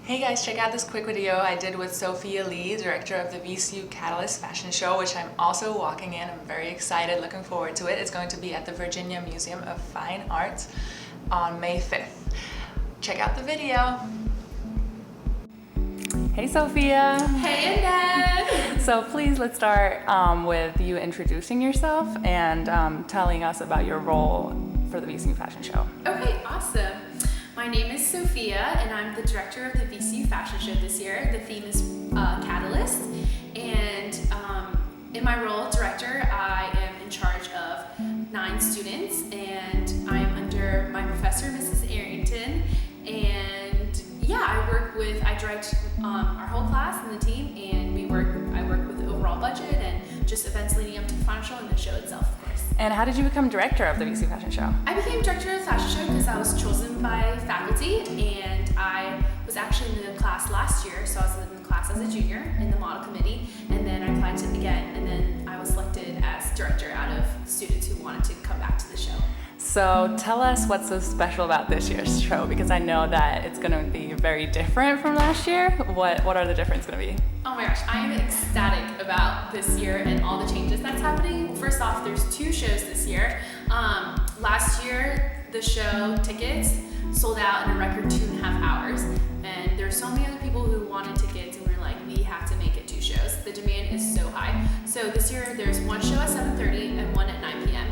Hey guys, check out this quick video I did with Sophia Li, director of the VCU Catalyst fashion show, which I'm also walking in. I'm very excited, looking forward to it. It's going to be at the Virginia Museum of Fine Arts on May 5th. Check out the video. Hey Sophia. Hey Annette. So please let's start with you introducing yourself and telling us about your role for the VCU fashion show. Okay, awesome. My name is Sophia and I'm the director of the VCU Fashion Show this year. The theme is Catalyst, and in my role, director, I am in charge of 9 students, and I'm under my professor, Mrs. Arrington, and yeah, I direct our whole class and the team, and I work with the overall budget and just events leading up to the final show and the show itself, of course. And how did you become director of the VCU Fashion Show? I became director of the fashion show because I was chosen by faculty, and I was actually in the class last year, so I was in the class as a junior in the model committee, and then I applied to it again, and then I was selected as director out of students who wanted to come back to the show. So tell us what's so special about this year's show, because I know that it's going to be very different from last year. What are the differences going to be? Oh my gosh, I am ecstatic about this year and all the changes that's happening. First off, there's 2 shows this year. Last year, the show tickets sold out in a record 2.5 hours, and there's so many other people who wanted tickets, and we're like, we have to make it 2 shows. The demand is so high. So this year, there's one show at 7:30 and one at 9 p.m.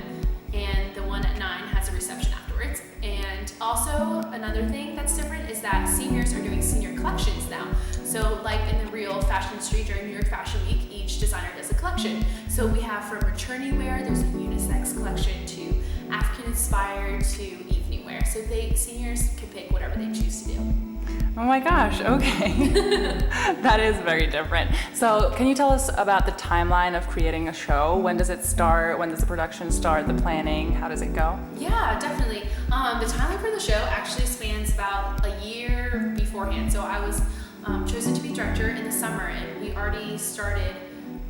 and the one at 9 has a reception afterwards. And also another thing that's different is that seniors are doing senior collections now. So like in the real fashion industry during New York Fashion Week, each designer does a collection. So we have from returning wear, there's a unisex collection, to African inspired, to evening wear. So seniors can pick whatever they choose to do. Oh my gosh, okay. That is very different. So can you tell us about the timeline of creating a show? When does it start? When does the production start? The planning? How does it go? Yeah, definitely. The timeline for the show actually spans about a year beforehand. So I was chosen to be director in the summer, and we already started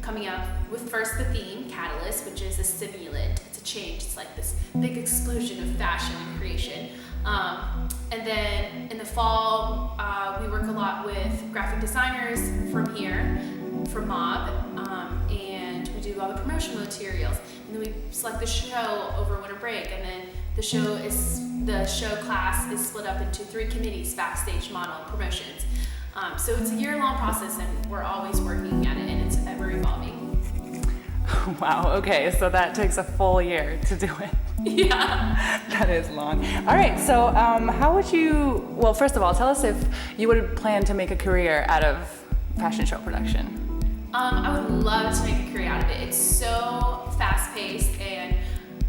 coming up with first the theme, Catalyst, which is a stimulant. It's a change. It's like this big explosion of fashion and creation. And then in the fall, we work a lot with graphic designers from here, from Mob, and we do all the promotional materials. And then we select the show over winter break, and then the show class is split up into 3 committees: backstage, model, and promotions. So it's a year-long process, and we're always working at it, and it's ever evolving. Wow, okay, so that takes a full year to do it. Yeah. That is long. All right, so how would you, well, first of all, tell us if you would plan to make a career out of fashion show production. I would love to make a career out of it. It's so fast-paced, and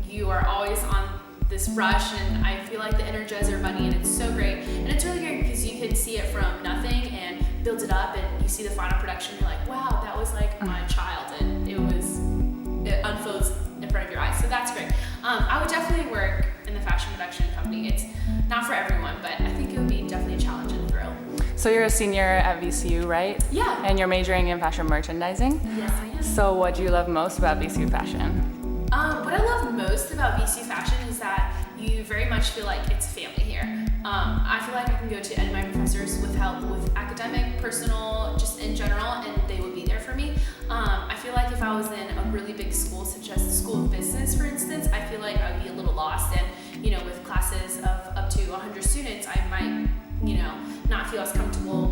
you are always on this rush, and I feel like the Energizer Bunny, and it's so great. And it's really great because you can see it from nothing and build it up, and you see the final production, you're like, wow, that was like my child, and it unfolds in front of your eyes. So that's great. I would definitely work in the fashion production company. It's not for everyone, but I think it would be definitely a challenge and a thrill. So you're a senior at VCU, right? Yeah. And you're majoring in fashion merchandising? Yes, I am. So what do you love most about VCU Fashion? What I love most about VCU Fashion is that you very much feel like it's family here. I feel like I can go to any of my professors with help with academic, personal, just in general, and they would be there for me. I feel like if I was in a really big school, such as the School of Business, for instance, I feel like I would be a little lost, and with classes of up to 100 students, I might, not feel as comfortable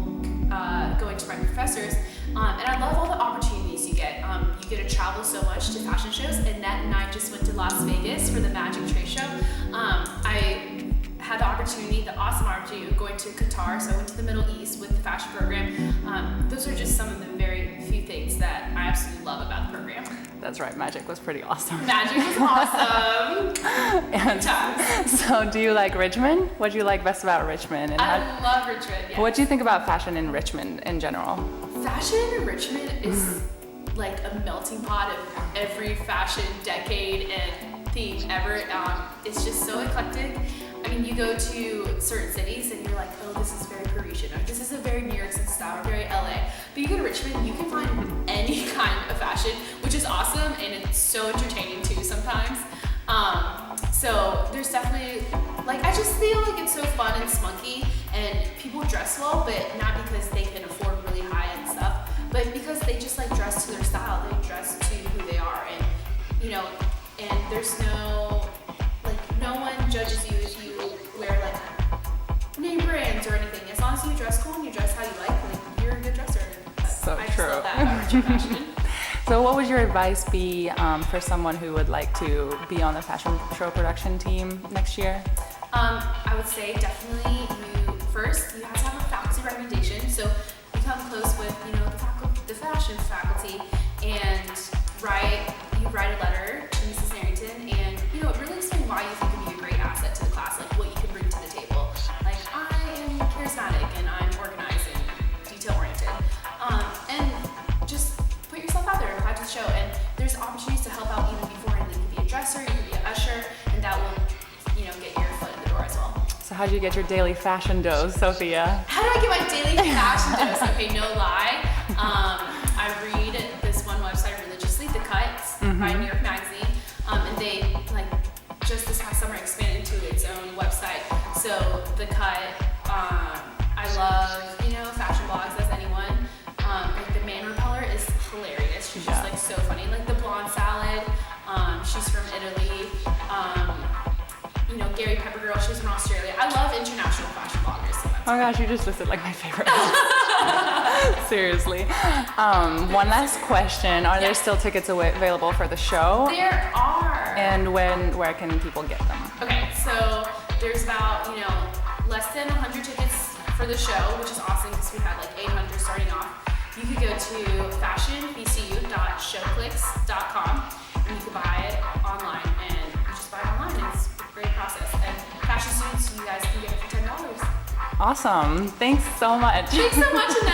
going to my professors. And I love all the opportunities you get. You get to travel so much to fashion shows, and Nat and I just went to Las Vegas for the Magic Trade Show. I had the awesome opportunity of going to Qatar, so I went to the Middle East with the fashion program. Those are just some of the very few things that I absolutely love about the program. That's right, Magic was pretty awesome. Magic was awesome. And so do you like Richmond? What do you like best about Richmond? And I love Richmond, yes. What do you think about fashion in Richmond in general? Fashion in Richmond is like a melting pot of every fashion decade and theme ever. It's just so eclectic. I mean, you go to certain cities and you're like, oh, this is very Parisian, or this is a very New York City style, or very LA. But you go to Richmond, you can find any kind of fashion, which is awesome, and it's so entertaining too sometimes. So there's definitely, I just feel like it's so fun and spunky, and people dress dress well, but not because they can afford really high-end stuff, but because they just like dress to their style. They dress to who they are, and and there's no one judges you if you wear like name brands or anything. As long as you dress cool and you dress how you like you're a good dresser. So I true. just love that about Virginia Fashion. So what would your advice be for someone who would like to be on the fashion show production team next year? I would say definitely you have to have a faculty recommendation. So become close with the fashion faculty and you write a letter to Mrs. Narrington and really explain why you think it would be a great asset to the class, like what you can bring to the table. Like I am charismatic and I'm organized and detail oriented, and just put yourself out there and apply to the show. And there's opportunities to help out even before, and you can be a dresser, you can be an usher, and that will get your foot in the door as well. So how do you get your daily fashion dose, Sophia? How do I get my daily fashion dose? Okay, no lie. I read this one website religiously, The Cut by New York Magazine, and they just this past summer expanded into its own website. So The Cut, I love fashion blogs as anyone. The Man Repeller is hilarious. She's just so funny. Like the Blonde Salad, she's from Italy. Gary Pepper Girl, she's from Australia. I love international fashion bloggers. So Oh my gosh, you just listed like my favorite. Seriously. One last question. Are there still tickets available for the show? There are. And where can people get them? Okay, so there's about, less than 100 tickets for the show, which is awesome because we had 800 starting off. You could go to fashionvcu.showclicks.com and you can buy it online, and you just buy it online. It's a great process. And fashion students, you guys can get it for $10. Awesome. Thanks so much. Thanks so much, Annette.